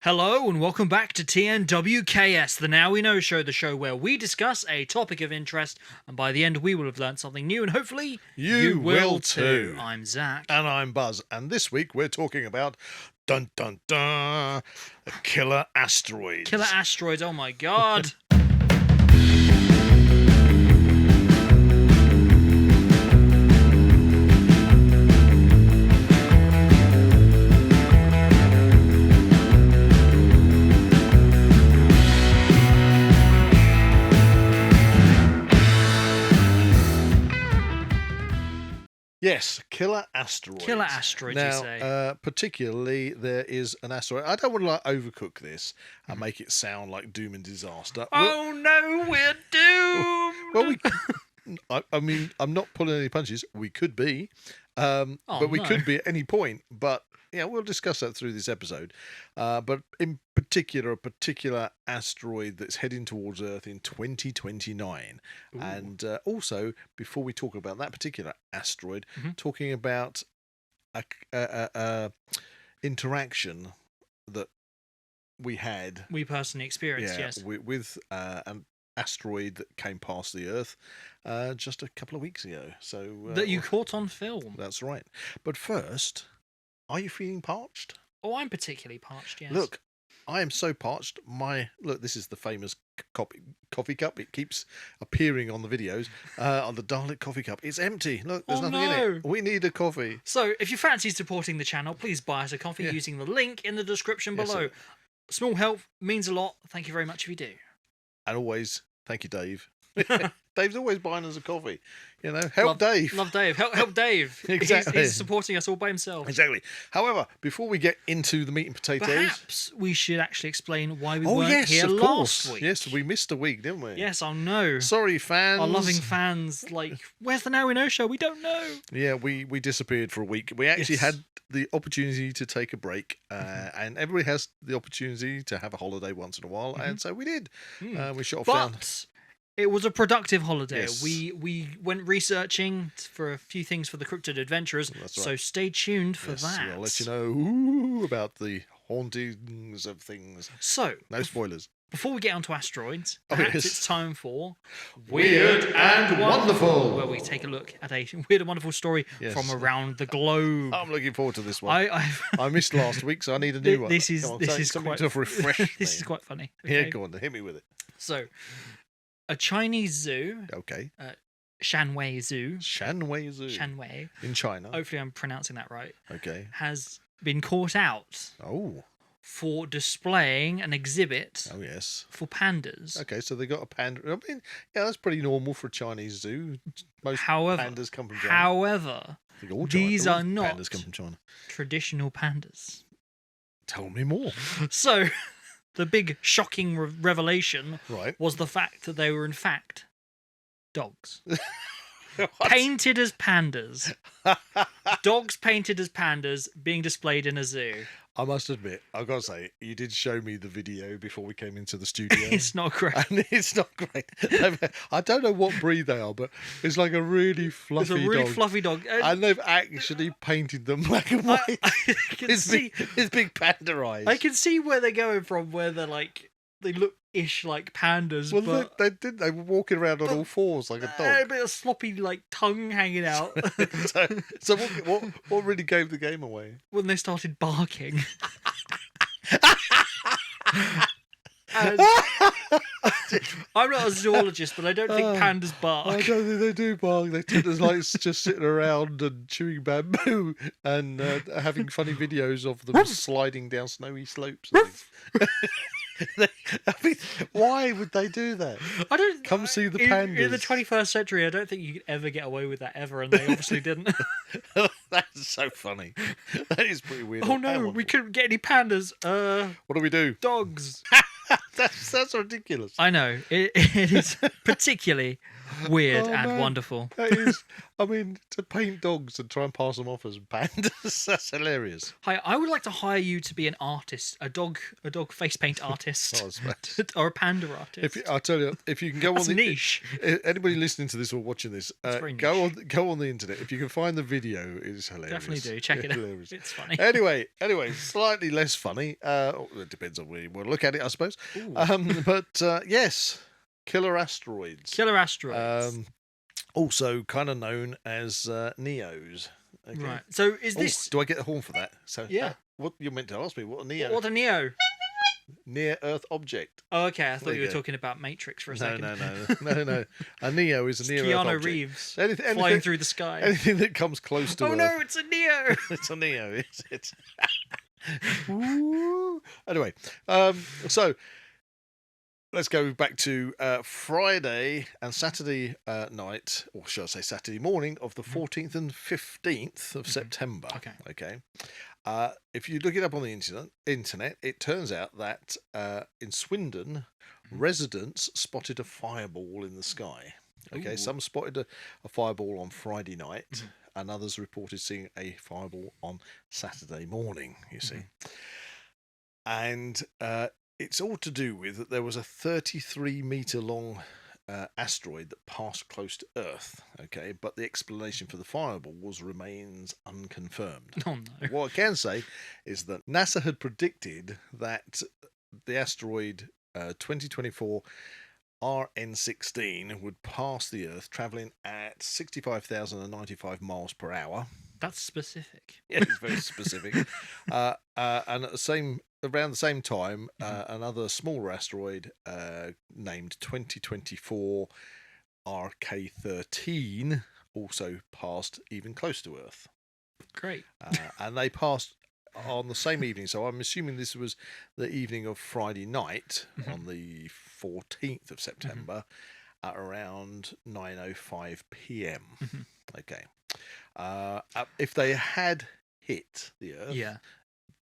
Hello and welcome back to TNWKS, the Now We Know show, the show where we discuss a topic of interest, and by the end we will have learned something new, and hopefully you will too. I'm Zak. And I'm Buzz, and this week we're talking about dun dun dun killer asteroids. Killer asteroids, oh my god. Yes, killer asteroids. Killer asteroids, now, you say. Particularly, there is an asteroid. I don't want to overcook this and make it sound like doom and disaster. Oh no, we're doomed! Well, I mean, I'm not pulling any punches. We could be, but we could be at any point. But yeah, we'll discuss that through this episode. But in particular, a particular asteroid that's heading towards Earth in 2029. Ooh. And also, before we talk about that particular asteroid, talking about a interaction that we personally experienced, yes, with an asteroid that came past the Earth just a couple of weeks ago. So that you caught on film. That's right. But first, are you feeling parched? Oh, I'm particularly parched, yes. Look, I am so parched. Look, this is the famous coffee cup. It keeps appearing on the videos. On the Dalek coffee cup. It's empty. Look, there's nothing in it. We need a coffee. So, if you fancy supporting the channel, please buy us a coffee using the link in the description below. Small help means a lot. Thank you very much if you do. And always, thank you, Dave. Dave's always buying us a coffee. You know, help Dave. Love Dave. Help Dave. Exactly. He's supporting us all by himself. Exactly. However, before we get into the meat and potatoes, perhaps we should actually explain why we weren't here last week. Yes, we missed a week, didn't we? Yes, I know. Sorry, fans. Our loving fans, like, where's the Now We Know show? We don't know. Yeah, we disappeared for a week. We actually had the opportunity to take a break, and everybody has the opportunity to have a holiday once in a while, and so we did. We shot off down. It was a productive holiday. Yes. We went researching for a few things for the Cryptid Adventurers, so stay tuned for that. I'll let you know about the hauntings of things. So, no spoilers. Before we get onto asteroids, perhaps it's time for Weird and Wonderful, where we take a look at a weird and wonderful story from around the globe. I'm looking forward to this one. I missed last week, so I need a new one. This is quite to refresh. This is quite funny. Okay? Yeah, go on, hit me with it. So, a Chinese zoo. Okay. Shanwei Zoo. Shanwei. In China. Hopefully I'm pronouncing that right. Okay. Has been caught out. Oh. For displaying an exhibit. Oh, yes. For pandas. Okay, so they got a panda. I mean, yeah, that's pretty normal for a Chinese zoo. Most pandas come from China. However, these are not pandas come from China. Traditional pandas. Tell me more. So, the big shocking revelation was the fact that they were in fact dogs. Painted as pandas. Dogs painted as pandas being displayed in a zoo. I must admit, I've got to say, you did show me the video before we came into the studio. It's not great. And it's not great. I don't know what breed they are, but it's like a really fluffy dog. It's a really fluffy dog. And they've actually painted them black and white. I can see his big panda eyes. I can see where they're going from, where they're like, they look-ish like pandas. Well, but they were walking around on all fours like a dog. A bit of sloppy, like, tongue hanging out. so what really gave the game away? When they started barking. I'm not a zoologist, but I don't think pandas bark. I don't think they do bark. They tend to like just sitting around and chewing bamboo and having funny videos of them sliding down snowy slopes. And things. I mean, why would they do that? I don't come see the pandas. In the 21st century, I don't think you could ever get away with that ever, and they obviously didn't. That's so funny. That is pretty weird. Oh no, we couldn't get any pandas. What do we do? Dogs. That's ridiculous. I know. It is particularly weird Oh, and man. wonderful. That is, I mean, to paint dogs and try and pass them off as pandas, that's hilarious. Hi, I would like to hire you to be an artist, a dog face paint artist, Oh, I suppose. or a panda artist. I'll tell you, if you can go That's on the niche. anybody listening to this or watching this, very go on the internet. If you can find the video, it's hilarious. Definitely do. Check it out. Hilarious. It's funny. Anyway, slightly less funny. It depends on where you want to look at it, I suppose. Ooh. But yes, killer asteroids. Killer asteroids. Also kind of known as Neos. Okay. Right. So is this? Do I get a horn for that? So Yeah. What you're meant to ask me? What a Neo? What a Neo? Near Earth object. Oh, okay. I thought There you you were go. talking about Matrix for a second. No. A Neo is a near Earth Keanu object. Reeves Anything, flying through the sky. anything that comes close to Oh Earth. no, it's a Neo. It's a Neo, is it? Ooh. Anyway, so let's go back to Friday and Saturday night, or should I say Saturday morning of the 14th and 15th of September. Okay. If you look it up on the internet, it turns out that in Swindon, residents spotted a fireball in the sky. Okay, Ooh. some spotted a fireball on Friday night, and others reported seeing a fireball on Saturday morning, you see. And it's all to do with that there was a 33-meter long asteroid that passed close to Earth, okay, but the explanation for the fireball remains unconfirmed. Oh no. What I can say is that NASA had predicted that the asteroid 2024 RN16 would pass the Earth travelling at 65,095 miles per hour. That's specific. Yeah, it's very specific. And around the same time, another smaller asteroid named 2024 RK13 also passed even close to Earth. Great. And they passed on the same evening. So I'm assuming this was the evening of Friday night on the 14th of September at around 9:05 p.m. Okay. If they had hit the Earth,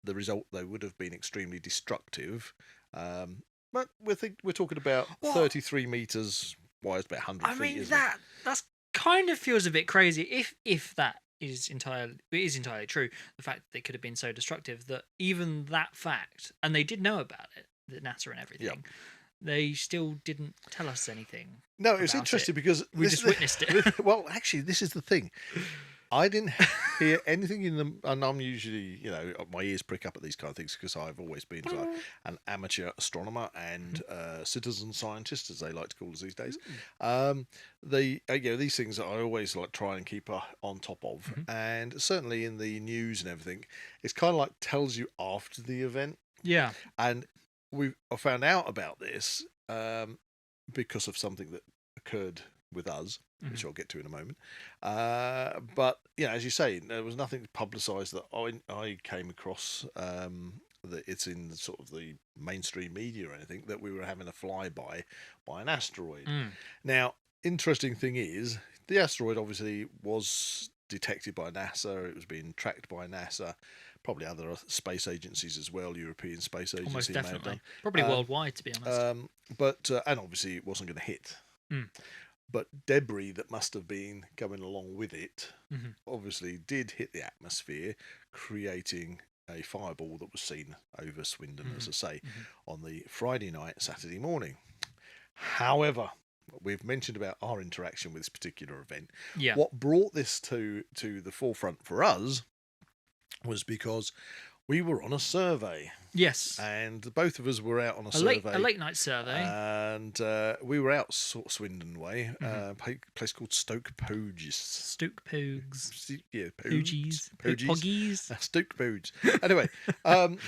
the result though would have been extremely destructive. But we're talking about 33 meters wide, about 100 feet. I mean, isn't it? that's kind of feels a bit crazy. If that is entirely true, the fact that it could have been so destructive that even that fact, and they did know about it, the NASA and everything, they still didn't tell us anything. No, it's interesting because we just witnessed it. Well, actually, this is the thing. I didn't hear anything in them, and I'm usually, my ears prick up at these kind of things because I've always been an amateur astronomer and citizen scientist, as they like to call us these days. These things I always like try and keep on top of, and certainly in the news and everything, it's kind of like tells you after the event. Yeah, and I found out about this because of something that occurred with us, which I'll get to in a moment. But as you say, there was nothing publicised that I came across that it's in sort of the mainstream media or anything that we were having a flyby by an asteroid. Now, interesting thing is, the asteroid obviously was detected by NASA. It was being tracked by NASA. Probably other space agencies as well, European Space Agency. Almost may have definitely. done. Probably worldwide, to be honest. And obviously it wasn't going to hit. But debris that must have been going along with it obviously did hit the atmosphere, creating a fireball that was seen over Swindon, as I say, on the Friday night, Saturday morning. However, we've mentioned about our interaction with this particular event. Yeah. What brought this to the forefront for us was because we were on a survey. Yes. And both of us were out on a survey. A late night survey. And we were out sort of Swindon way, a place called Stoke Poges. Stoke Pogues. Yeah, Poogies. Poggies. Stoke Poges. Anyway,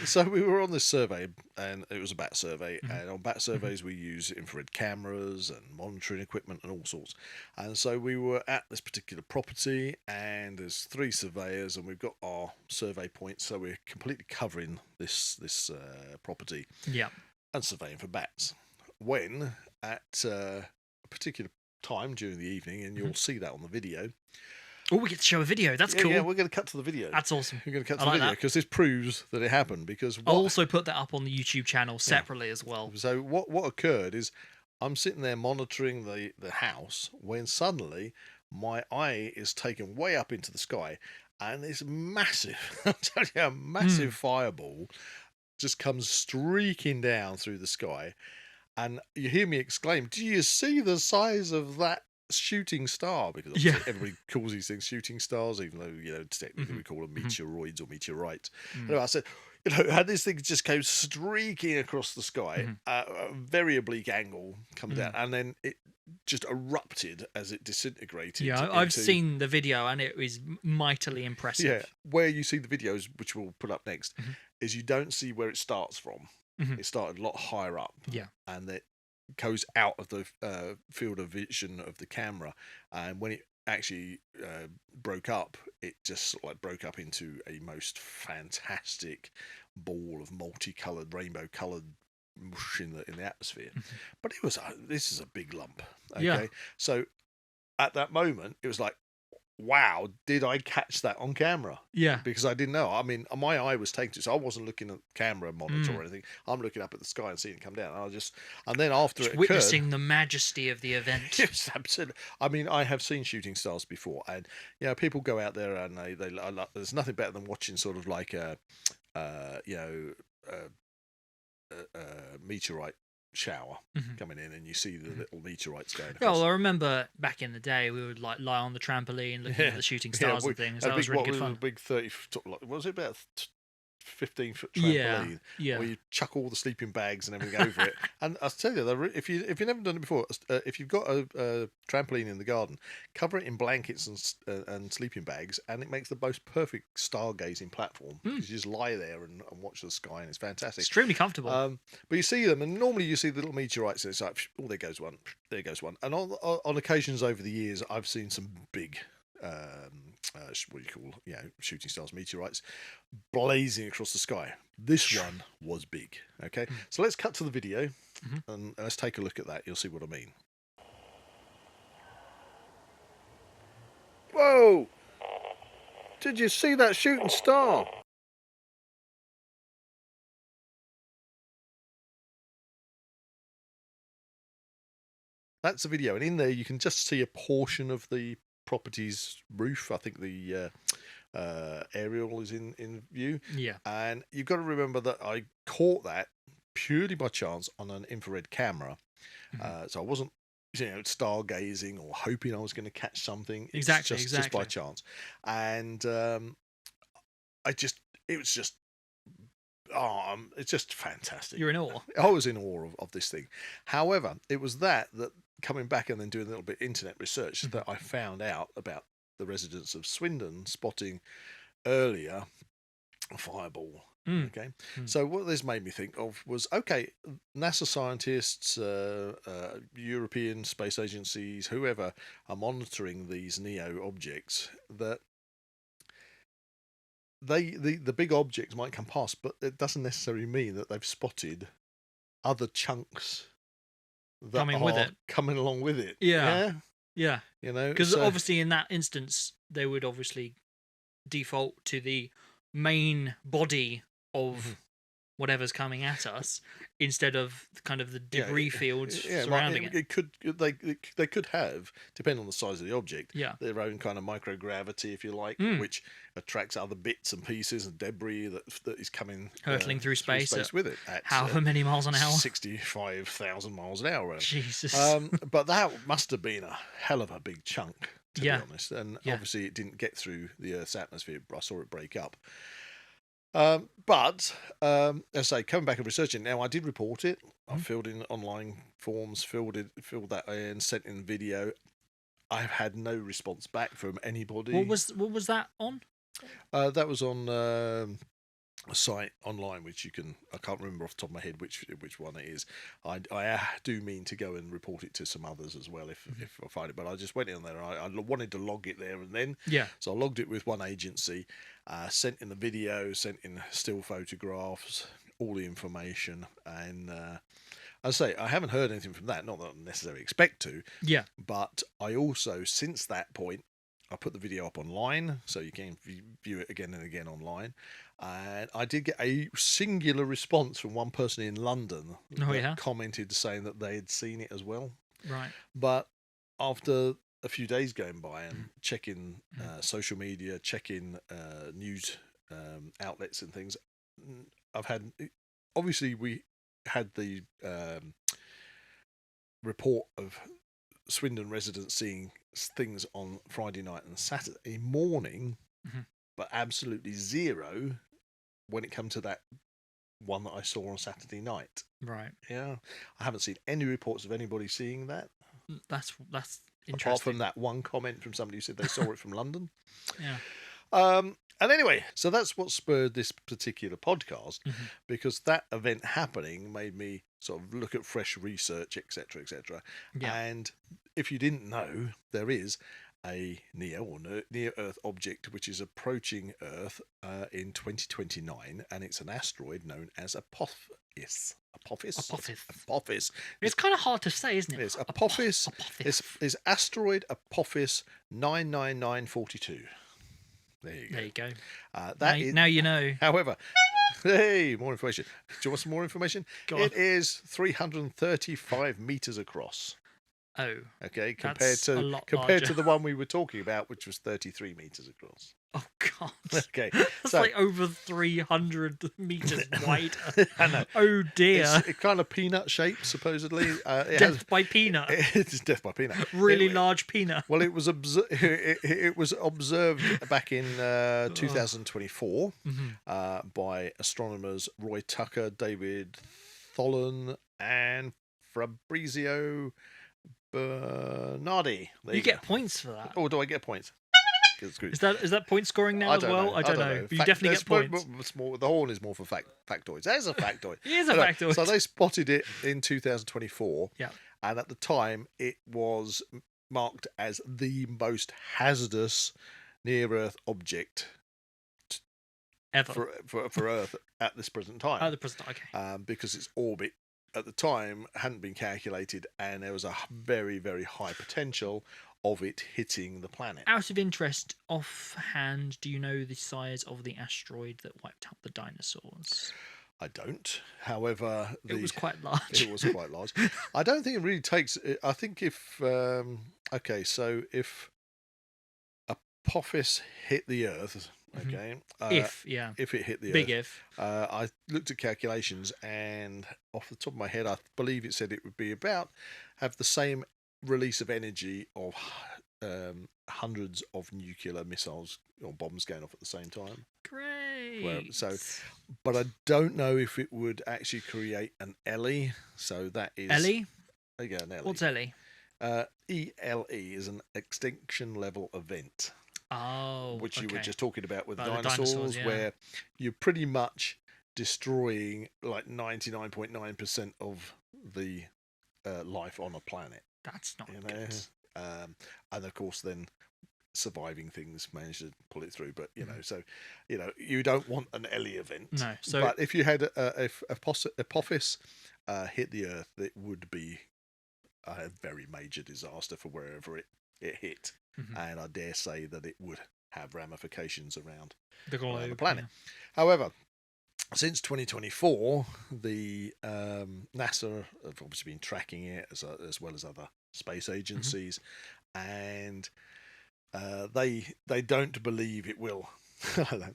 so we were on this survey, and it was a bat survey. And on bat surveys, we use infrared cameras and monitoring equipment and all sorts. And so we were at this particular property, and there's 3 surveyors, and we've got our survey points, so we're completely covering this property and surveying for bats. When at a particular time during the evening, and you'll see that on the video. Oh, we get to show a video. That's cool. Yeah, we're going to cut to the video. That's awesome. We're going to cut to the video because this proves that it happened. Because I'll also put that up on the YouTube channel separately as well. So what occurred is I'm sitting there monitoring the house when suddenly my eye is taken way up into the sky, and this massive, I'm telling you, a massive fireball just comes streaking down through the sky, and you hear me exclaim, "Do you see the size of that shooting star?" Because obviously everybody calls these things shooting stars, even though technically we call them meteoroids or meteorites. Anyway, I said, had this thing just go streaking across the sky, a very oblique angle comes down, and then it just erupted as it disintegrated. Yeah, I've seen the video, and it was mightily impressive. Yeah, where you see the videos, which we'll put up next, is you don't see where it starts from. It started a lot higher up. Yeah. And it goes out of the field of vision of the camera. And when it actually broke up, it just sort of like broke up into a most fantastic ball of multicolored, rainbow-colored mush in the atmosphere. But it was this is a big lump. Okay, Yeah. So at that moment, it was like, wow, did I catch that on camera? Yeah. Because I didn't know. I mean, my eye was taken to it, so I wasn't looking at the camera monitor or anything. I'm looking up at the sky and seeing it come down. And then after it occurred, witnessing the majesty of the event. Yes, absolutely. I mean, I have seen shooting stars before, and people go out there and they there's nothing better than watching sort of like a meteorite shower coming in, and you see the little meteorites going across. Well, I remember back in the day we would like lie on the trampoline looking at the shooting stars and things. That was really good fun. A big 30 what was it, about 15-foot trampoline, where you chuck all the sleeping bags and everything over it. And I'll tell you, if you've never done it before, if you've got a trampoline in the garden, cover it in blankets and sleeping bags, and it makes the most perfect stargazing platform. You just lie there and watch the sky, and it's fantastic. Extremely comfortable. But you see them, and normally you see the little meteorites, and it's like, oh, there goes one, there goes one. And on occasions over the years, I've seen some big shooting stars, meteorites, blazing across the sky. This one was big. Okay, so let's cut to the video and let's take a look at that. You'll see what I mean. Whoa! Did you see that shooting star? That's the video, and in there you can just see a portion of the property's roof. I think the aerial is in view. Yeah. And you've got to remember that I caught that purely by chance on an infrared camera. So I wasn't, stargazing or hoping I was going to catch something. Exactly. Just by chance. And it's just fantastic. You're in awe. I was in awe of this thing. However, it was that coming back and then doing a little bit of internet research that I found out about the residents of Swindon spotting earlier a fireball. Okay, so what this made me think of was, NASA scientists, European space agencies, whoever are monitoring these NEO objects, that the big objects might come past, but it doesn't necessarily mean that they've spotted other chunks that coming along with it. Yeah. Because so, obviously in that instance they would obviously default to the main body of whatever's coming at us instead of kind of the debris fields surrounding it. They could have, depending on the size of the object, their own kind of microgravity, if you like, which attracts other bits and pieces and debris that is coming hurtling through space with it at however many miles an hour, 65,000 miles an hour. Jesus. But that must have been a hell of a big chunk, to be honest. And obviously it didn't get through the Earth's atmosphere. I saw it break up. But as I say, coming back and researching, now I did report it. I filled in online forms, filled that in, sent in video. I've had no response back from anybody. What was that on? That was on a site online, which I can't remember off the top of my head which one it is. I do mean to go and report it to some others as well if I find it, but I just went in there. I wanted to log it there and then. Yeah. So I logged it with one agency, sent in the video, sent in still photographs, all the information, and I say I haven't heard anything from that. Not that I necessarily expect to. Yeah. But I also, since that point, I put the video up online, so you can view it again and again online. And I did get a singular response from one person in London that commented saying that they had seen it as well. Right. But after a few days going by and checking social media, checking news outlets and things, obviously we had the report of Swindon residents seeing things on Friday night and Saturday morning, but absolutely zero when it comes to that one that I saw on Saturday night. Right. Yeah. I haven't seen any reports of anybody seeing that. That's interesting. Apart from that one comment from somebody who said they saw it from London. Yeah. And anyway, so that's what spurred this particular podcast, because that event happening made me sort of look at fresh research, etc., etc. Yeah. And if you didn't know, there is a near-Earth object which is approaching Earth in 2029, and it's an asteroid known as Apophis. Apophis. It's kind of hard to say, isn't it? It's Apophis. It's asteroid Apophis 99942. There you go. Now you know. However, hey, more information. Do you want some more information? It is 335 meters across. Oh. Okay, compared to the one we were talking about, which was 33 meters across. Oh God. Okay, that's like over 300 meters wide. I know. Oh dear. It's kind of peanut shaped, supposedly. Death by peanut. It's death by peanut. Really large peanut. Well, it was observed back in 2024 by astronomers Roy Tucker, David Tholen, and Fabrizio Bernardi. You get points for that. Oh, do I get points? Is that point scoring now as well? I don't know. But you definitely get points. The horn is more for factoids. There's a factoid. It is a factoid. So they spotted it in 2024. Yeah. And at the time, it was marked as the most hazardous near-Earth object ever for Earth at this present time. At the present time, okay. Because its orbit at the time hadn't been calculated, and there was a very, very high potential of it hitting the planet. Out of interest, offhand, do you know the size of the asteroid that wiped out the dinosaurs? I don't. However, it was quite large. It was quite large. I don't think it really takes. I think if if Apophis hit the Earth, okay, if it hit the big Earth, I looked at calculations, and off the top of my head, I believe it said it would be have the same release of energy of hundreds of nuclear missiles or bombs going off at the same time. Great. But I don't know if it would actually create an ELE. So that is ELE. Yeah, an ELE. What's ELE? ELE is an extinction level event. Oh, which you were just talking about with dinosaurs, where you're pretty much destroying like 99.9% of the life on a planet. That's not good. And of course, then surviving things manage to pull it through. But you don't want an ELE event. No. But if you had if Apophis hit the Earth, it would be a very major disaster for wherever it hit. And I dare say that it would have ramifications around the planet. Yeah. However, since 2024, the NASA have obviously been tracking it as well as other space agencies, and they don't believe it will.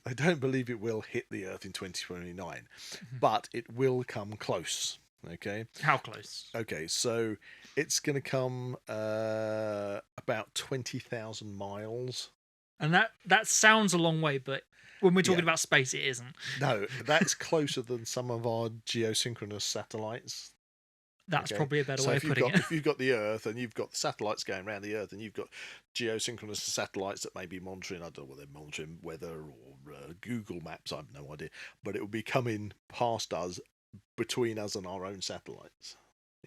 They don't believe it will hit the Earth in 2029, but it will come close. Okay. How close? Okay, so it's going to come about 20,000 miles. And that sounds a long way, but when we're talking about space, it isn't. No, that's closer than some of our geosynchronous satellites. That's probably a better way of putting it. If you've got the Earth and you've got the satellites going around the Earth and you've got geosynchronous satellites that may be monitoring, I don't know whether they're monitoring weather or Google Maps, I have no idea, but it will be coming past us, between us and our own satellites.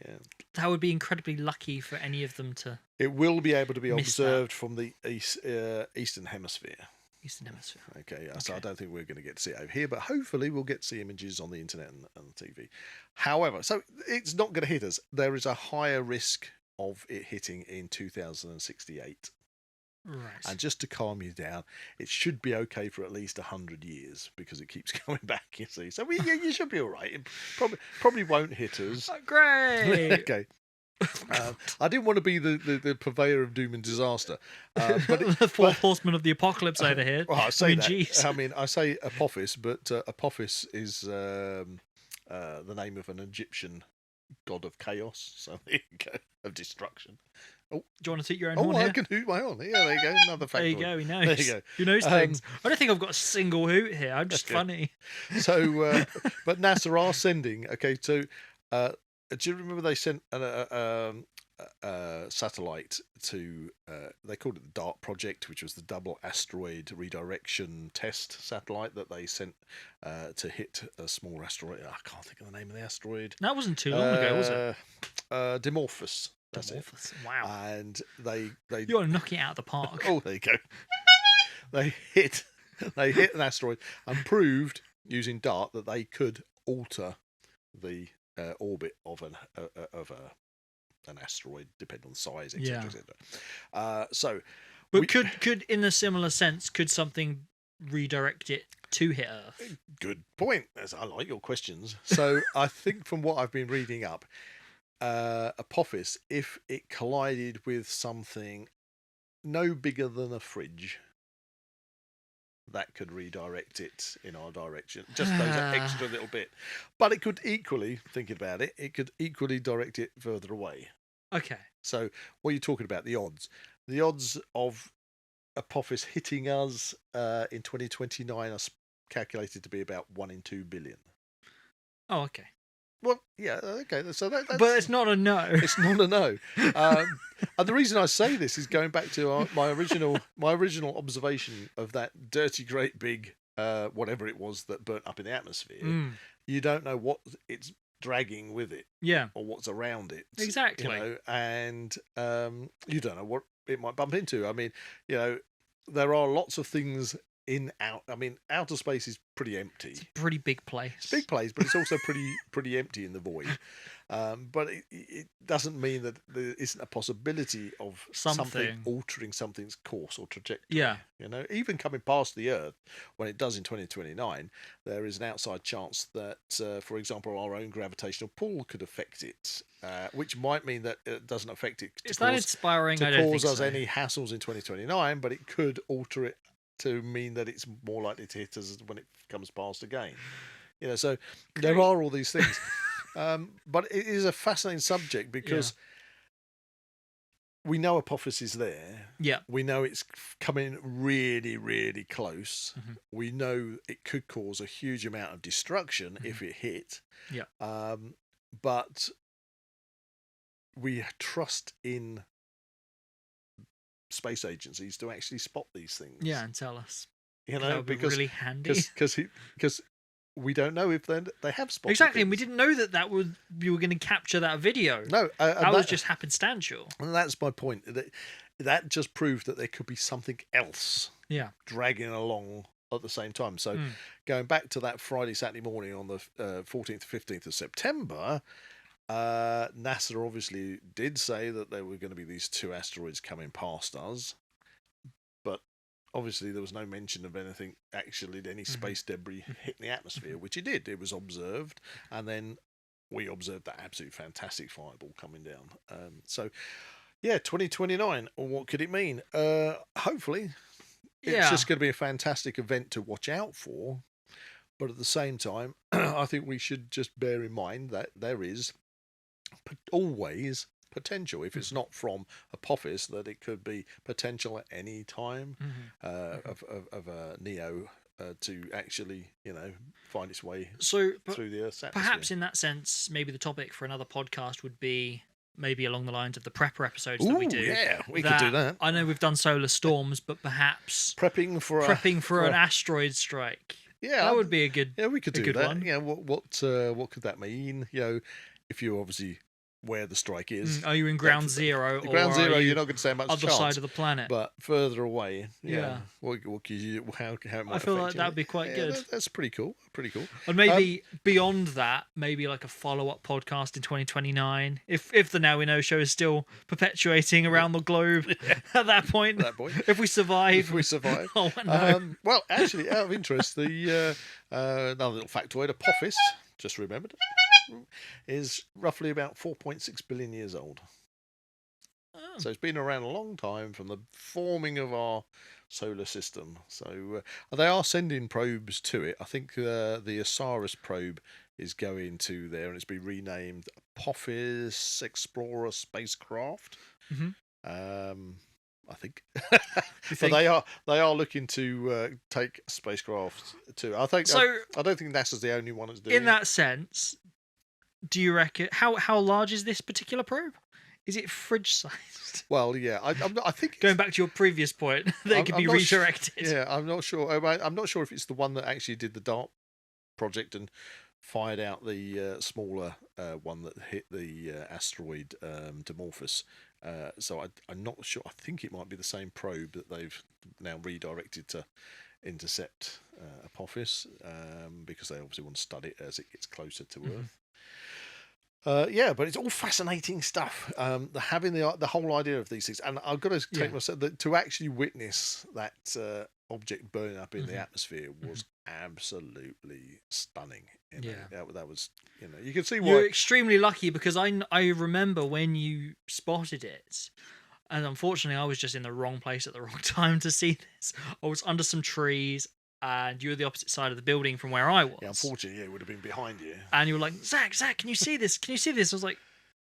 Yeah, that would be incredibly lucky for any of them to. It will be able to be observed from the eastern hemisphere. Eastern Hemisphere. Okay, so I don't think we're going to get to see it over here, but hopefully we'll get to see images on the internet and TV. However, so it's not going to hit us. There is a higher risk of it hitting in 2068. Right. And just to calm you down, it should be okay for at least 100 years because it keeps coming back, you see. So you should be all right. It probably won't hit us. Oh, great. Okay. I didn't want to be the purveyor of doom and disaster. The fourth horseman of the apocalypse over here. Well, I say that. Geez. I mean, I say Apophis, but Apophis is the name of an Egyptian god of chaos. So there you go, of destruction. Oh, do you want to toot your own horn I here? can hoot my horn. Yeah, there you go. Another factoid. There you go. He knows. There you go. He knows things. I don't think I've got a single hoot here. I'm just funny. So, but NASA are sending. Okay, so do you remember they sent a satellite to? They called it the DART project, which was the double asteroid redirection test satellite that they sent to hit a small asteroid. I can't think of the name of the asteroid. That wasn't too long ago, was it? Dimorphos. That's it. Wow. And they you want to knock it out of the park. Oh, there you go. They hit an asteroid and proved using DART that they could alter the orbit of an asteroid, depending on the size, etc. etc. But could in a similar sense, could something redirect it to hit Earth? Good point. I like your questions. So I think from what I've been reading up, Apophis, if it collided with something no bigger than a fridge, that could redirect it in our direction. Just those extra little bit. But it could equally, thinking about it, it could equally direct it further away. Okay. So what are you talking about? The odds. The odds of Apophis hitting us in 2029 are calculated to be about 1 in 2 billion. Oh, okay. Well, yeah, okay. So that's... But it's not a no. It's not a no. And the reason I say this is going back to my original observation of that dirty, great big whatever it was that burnt up in the atmosphere. You don't know what it's dragging with it, or what's around it, exactly. You know, and you don't know what it might bump into. I mean, you know, there are lots of things outer space is pretty empty. It's a pretty big place. It's a big place, but it's also pretty empty in the void. But it doesn't mean that there isn't a possibility of something altering something's course or trajectory. Yeah. You know, even coming past the Earth, when it does in 2029, there is an outside chance that, for example, our own gravitational pull could affect it, which might mean that it doesn't affect it to cause us any hassles in 2029, but it could alter it to mean that it's more likely to hit us when it comes past again. You know, so there are all these things. But it is a fascinating subject because we know Apophis is there. Yeah. We know it's coming really, really close. Mm-hmm. We know it could cause a huge amount of destruction if it hit. Yeah. But we trust in space agencies to actually spot these things. Yeah, and tell us. You know, that would be really handy. Because we don't know if they have spotted exactly, things. and we didn't know you were going to capture that video. No, that was just happenstantial. And that's my point. That just proved that there could be something else. Yeah. Dragging along at the same time. So going back to that Friday, Saturday morning on the 14th, 15th of September. NASA obviously did say that there were going to be these 2 asteroids coming past us, but obviously there was no mention of anything any space debris hitting the atmosphere, which it did. It was observed, and then we observed that absolutely fantastic fireball coming down. So, 2029. What could it mean? Hopefully, it's just going to be a fantastic event to watch out for. But at the same time, I think we should just bear in mind that there is always potential, if it's not from Apophis, that it could be potential at any time of a NEO to actually, find its way through the Earth's atmosphere. Perhaps in that sense, maybe the topic for another podcast would be maybe along the lines of the prepper episodes that we do. Yeah, we could do that. I know we've done solar storms, but perhaps prepping for an asteroid strike. Yeah, that would be a good. Yeah, we could do that. One. Yeah, what could that mean? If you obviously where the strike is. Are you in ground zero? Ground zero, you're not going to say much other chance, side of the planet, but further away, yeah. What how it might I feel affect like you. that'd be quite good. That's pretty cool. Pretty cool. And maybe beyond that, maybe like a follow-up podcast in 2029, if the Now We Know show is still perpetuating around the globe at that point. If we survive. Oh, no. Well, actually, out of interest, the another little factoid: Apophis, just remembered, is roughly about 4.6 billion years old. Oh. So it's been around a long time from the forming of our solar system. So they are sending probes to it. I think the Osiris probe is going to there, and it's been renamed Apophis Explorer Spacecraft. I think. But they are looking to take spacecraft too. I think. So I don't think NASA's the only one that's doing. In that sense, do you reckon how large is this particular probe? Is it fridge sized? Well, yeah. I think going back to your previous point, they could be redirected. Yeah, I'm not sure. I'm not sure if it's the one that actually did the DART project and fired out the smaller one that hit the asteroid Dimorphos. So I'm not sure. I think it might be the same probe that they've now redirected to intercept Apophis, because they obviously want to study it as it gets closer to Earth. Yeah, but it's all fascinating stuff. Having the whole idea of these things, and I've got to take myself to actually witness that object burning up in the atmosphere was absolutely stunning. That was, you can see why you're extremely lucky, because I remember when you spotted it, and unfortunately I was just in the wrong place at the wrong time to see this. I was under some trees, and you were the opposite side of the building from where I was. Yeah, unfortunately, it would have been behind you. And you were like, Zak, can you see this? Can you see this? I was like,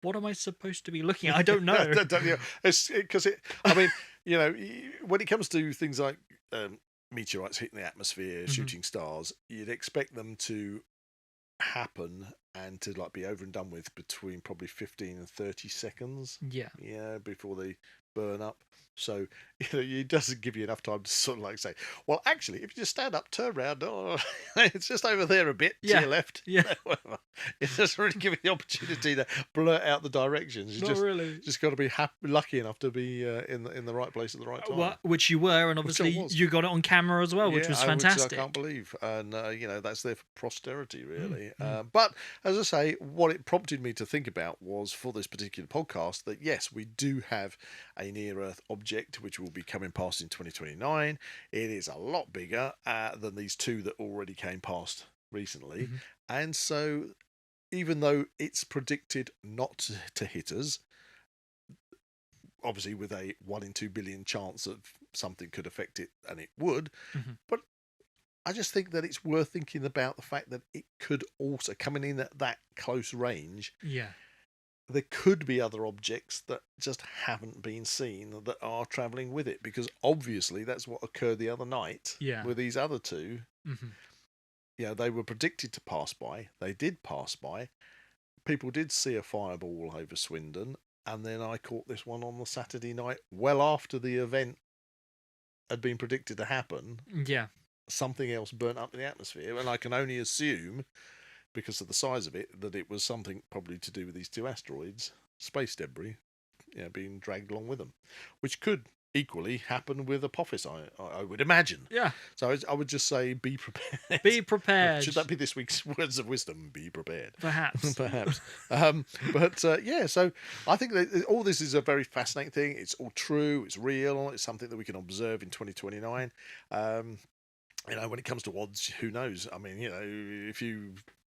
what am I supposed to be looking at? I don't know. Because I mean, when it comes to things like meteorites hitting the atmosphere, shooting stars, you'd expect them to happen and to be over and done with between probably 15 and 30 seconds. Yeah, before they burn up. So it doesn't give you enough time to sort of say, well, actually, if you just stand up, turn around, it's just over there a bit to your left. Yeah. It doesn't really give you the opportunity to blurt out the directions. You just got to be lucky enough to be in the right place at the right time. Which you were, and obviously you got it on camera as well, which was fantastic. Which I can't believe, and that's there for posterity, really. But as I say, what it prompted me to think about was, for this particular podcast, that yes, we do have a near-Earth object which will be coming past in 2029. It is a lot bigger than these two that already came past recently, and so even though it's predicted not to hit us, obviously with a 1 in 2 billion chance of something could affect it, and it would, but I just think that it's worth thinking about the fact that it could also, coming in at that close range, there could be other objects that just haven't been seen that are travelling with it, because obviously that's what occurred the other night with these other two. They were predicted to pass by. They did pass by. People did see a fireball over Swindon, and then I caught this one on the Saturday night, well after the event had been predicted to happen. Something else burnt up in the atmosphere, and I can only assume, because of the size of it, that it was something probably to do with these two asteroids, space debris, being dragged along with them, which could equally happen with Apophis, I would imagine. So I would just say, be prepared. Be prepared. Should that be this week's words of wisdom? Be prepared. Perhaps. Perhaps. So I think that all this is a very fascinating thing. It's all true. It's real. It's something that we can observe in 2029. When it comes to odds, who knows? I mean, if you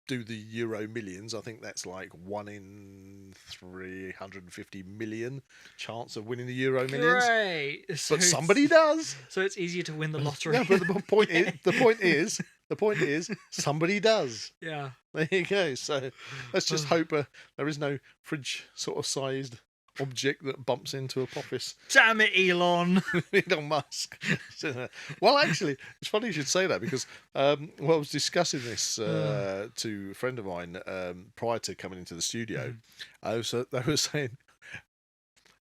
do the Euro millions, I think that's like 1 in 350 million chance of winning the Euro millions. Great. But somebody does. So it's easier to win the lottery. No, but the point is, somebody does. Yeah. There you go. So let's just hope there is no fridge sort of sized object that bumps into Apophis. Damn it, Elon Musk. Well, actually, it's funny you should say that, because I was discussing this to a friend of mine prior to coming into the studio. They were saying,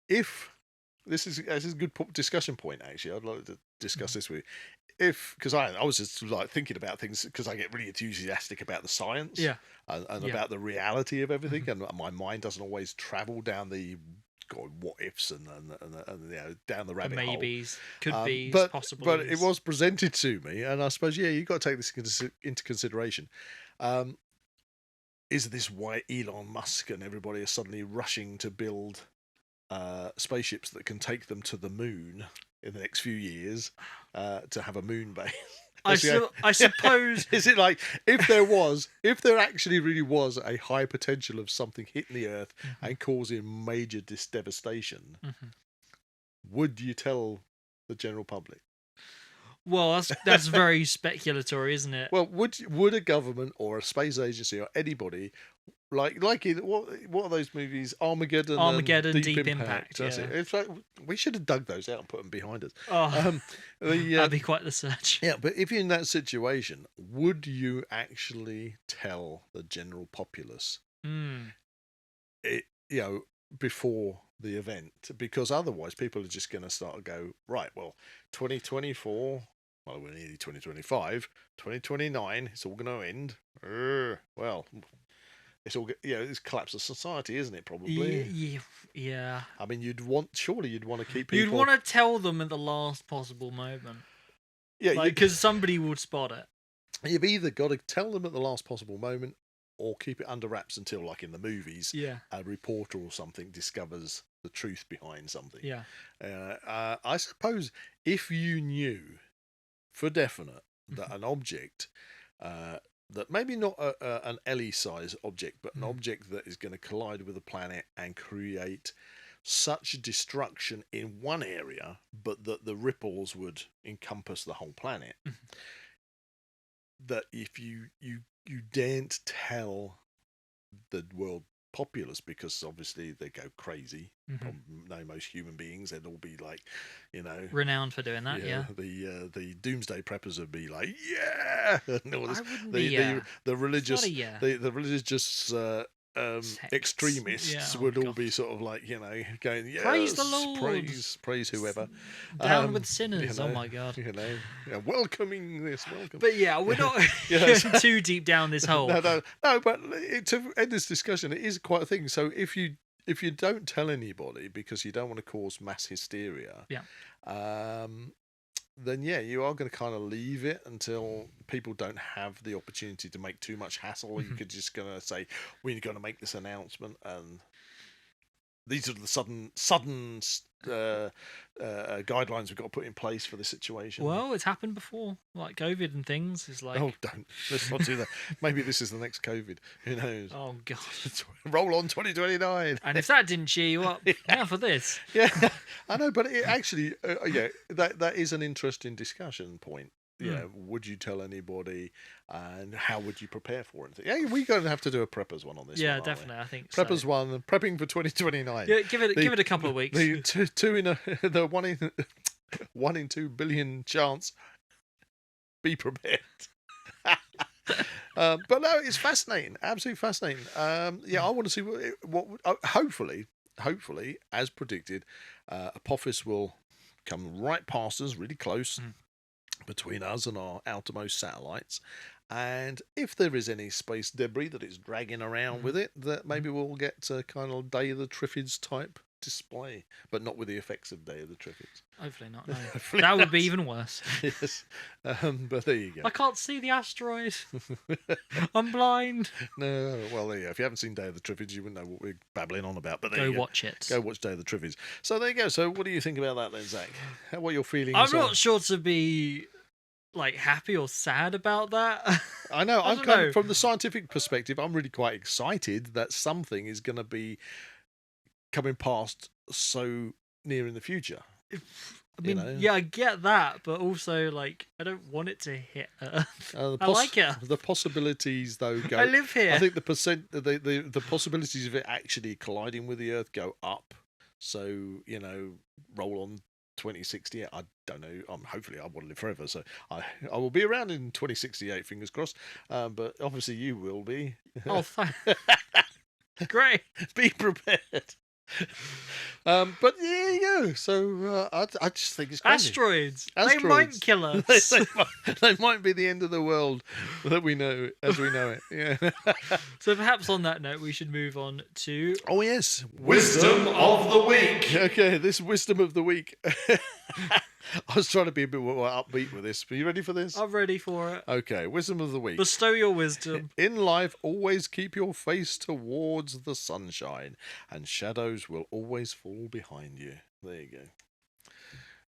if this is a good discussion point, actually, I'd like to discuss this with you. because I was just like thinking about things because I get really enthusiastic about the science, and about the reality of everything, and my mind doesn't always travel down the what ifs and down the rabbit hole. Maybes, could be, possibilities. But it was presented to me, and I suppose you've got to take this into consideration. Is this why Elon Musk and everybody are suddenly rushing to build spaceships that can take them to the moon in the next few years, to have a moon base? I suppose. Is it like if there actually really was a high potential of something hitting the Earth and causing major devastation, would you tell the general public? Well, that's very speculatory, isn't it? Well, would a government or a space agency or anybody like in what are those movies? Armageddon, Deep Impact. That's it. It's like we should have dug those out and put them behind us. Oh, that'd be quite the search. Yeah, but if you're in that situation, would you actually tell the general populace before the event? Because otherwise, people are just going to start to go, right, well, 2024. Well, we're nearly 2025, 2029. It's all going to end. Well, it's all it's collapse of society, isn't it? Probably. Yeah. I mean, surely you'd want to keep people. You'd want to tell them at the last possible moment. Yeah, because somebody would spot it. You've either got to tell them at the last possible moment, or keep it under wraps until, like in the movies, a reporter or something discovers the truth behind something. Yeah. I suppose if you knew for definite that an object, that maybe not an LE-size object, but an object that is going to collide with a planet and create such destruction in one area, but that the ripples would encompass the whole planet, that if you daren't tell the world populace, because obviously they go crazy. Most human beings, they'd all be like, renowned for doing that. The doomsday preppers would be like, and all this, the religious, the religious extremists would all be sort of like, going, yes, praise the Lord, praise whoever, down with sinners. Oh my God, welcoming this, welcome. But we're not going too deep down this hole. No. But to end this discussion, it is quite a thing. So if you don't tell anybody because you don't want to cause mass hysteria, then you are going to kind of leave it until people don't have the opportunity to make too much hassle. You could just going to say, we're going to make this announcement, and these are the sudden guidelines we've got to put in place for the situation. Well, it's happened before, like COVID and things. It's like, let's not do that. Maybe this is the next COVID. Who knows? Oh God! Roll on 2029. And if that didn't cheer you up, now for this. Yeah, I know, but it actually, that is an interesting discussion point. Would you tell anybody, and how would you prepare for it? Yeah, we're going to have to do a preppers one on this. Yeah, definitely. I think preppers one, prepping for 2029. Yeah, give it a couple of weeks. The two in the 1 in 2 billion chance. Be prepared. But no, it's fascinating, absolutely fascinating. I want to see what hopefully, as predicted, Apophis will come right past us, really close. Between us and our outermost satellites, and if there is any space debris that it's dragging around with it, that maybe we'll get a kind of Day of the Triffids type display, but not with the effects of Day of the Triffids. Hopefully not. No. That would be even worse. Yes, but there you go. I can't see the asteroid. I'm blind. No, well, there you go. If you haven't seen Day of the Triffids, you wouldn't know what we're babbling on about. But there go watch it. Go watch Day of the Triffids. So there you go. So what do you think about that then, Zach? What are your feelings? I'm not sure to be happy or sad about that. I know. I'm kind of, from the scientific perspective, I'm really quite excited that something is going to be coming past so near in the future. I mean, I get that, but also I don't want it to hit Earth. I like it. The possibilities, though, go. I live here. I think the possibilities of it actually colliding with the Earth go up. So roll on 2068. I don't know. Hopefully, I want to live forever, so I will be around in 2068. Fingers crossed. But obviously, you will be. Oh, great! Be prepared. But there you go. So I just think it's crazy. Asteroids. They might kill us. they might be the end of the world that we know as we know it. Yeah. So perhaps on that note, we should move on to... Oh, yes. Wisdom of the week. Okay, this wisdom of the week. I was trying to be a bit more upbeat with this. Are you ready for this? I'm ready for it. Okay, wisdom of the week. Bestow your wisdom. In life, always keep your face towards the sunshine, and shadows will always fall behind you. There you go.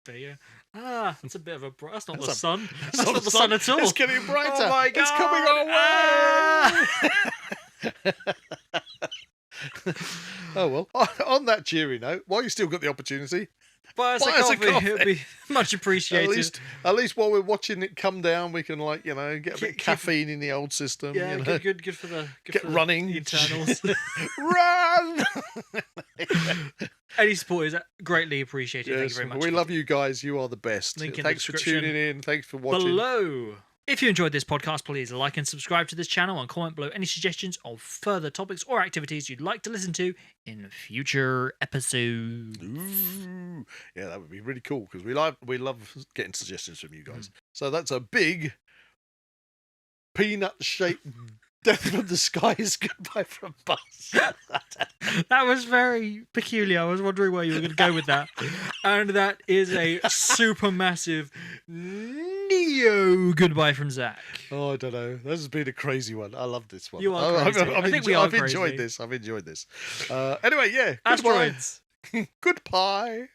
There you go. Ah, that's a bit of a... That's not the That's sun. That's not the sun at all. It's getting brighter. Oh my God. It's coming our way. Oh, well. On that cheery note, while you still got the opportunity... Buy us a coffee. It'll be much appreciated. At least while we're watching it come down, we can get a bit of caffeine in the old system. Yeah, good for the running. The internals. Run! Any support is greatly appreciated. Yes, Thank you very much. we love you guys. You are the best. Link in Thanks the for tuning in. Thanks for watching. Below. If you enjoyed this podcast, please like and subscribe to this channel and comment below any suggestions of further topics or activities you'd like to listen to in future episodes. Ooh. Yeah, that would be really cool because we love getting suggestions from you guys. So that's a big peanut-shaped death from the skies goodbye from Buzz. That was very peculiar. I was wondering where you were going to go with that. And that is a super massive Neo goodbye from Zak. Oh, I don't know. This has been a crazy one. I love this one. You are crazy. I think we are crazy. I've enjoyed this. Anyway, yeah. Asteroids. Goodbye.